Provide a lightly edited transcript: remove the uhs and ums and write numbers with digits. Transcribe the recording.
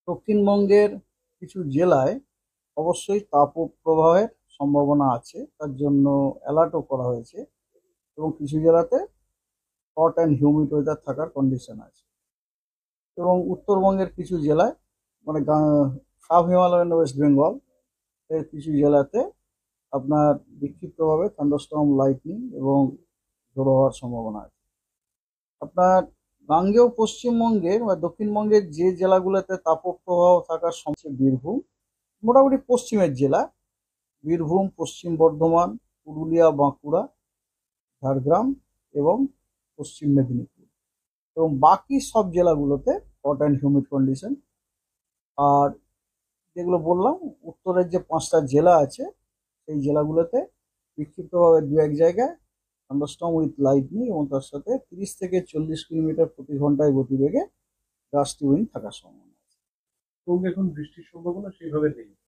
দক্ষিণবঙ্গের কিছু জেলায় অবশ্যই তাপপ্রবাহের সম্ভাবনা আছে, তার জন্য অ্যালার্টও করা হয়েছে। এবং কিছু জেলাতে হট অ্যান্ড হিউমিড ওয়েদার থাকার কন্ডিশন আছে। এবং উত্তরবঙ্গের কিছু জেলায় মানে সাব হিমালয়ান ওয়েস্ট বেঙ্গল এর কিছু জেলাতে আপনার বিক্ষিপ্তভাবে থান্ডারস্টর্ম, লাইটনিং এবং ঝোড়ো হওয়ার সম্ভাবনা আছে। আপনার গাঙ্গেয় পশ্চিমবঙ্গের বা দক্ষিণবঙ্গের যে জেলাগুলোতে তাপপ্রবাহ থাকার সবচেয়ে বীরভূম, মোটামুটি পশ্চিমের জেলা বীরভূম, পশ্চিম বর্ধমান, পুরুলিয়া, বাঁকুড়া, ঝাড়গ্রাম এবং পশ্চিম মেদিনীপুর। এবং বাকি সব জেলাগুলোতে হট অ্যান্ড হিউমিড কন্ডিশন। আর যেগুলো বললাম, উত্তরের যে 5টা জেলা আছে সেই জেলাগুলোতে বিক্ষিপ্তভাবে দু এক জায়গায় থান্ডারস্টর্ম উইথ লাইটনিং এবং তার সাথে 30 থেকে 40 কিলোমিটার প্রতি ঘন্টায় গতিবেগে গাস্টি উইন্ড থাকার সম্ভাবনা আছে। এবং এখন বৃষ্টির সম্ভাবনা সেইভাবে নেই।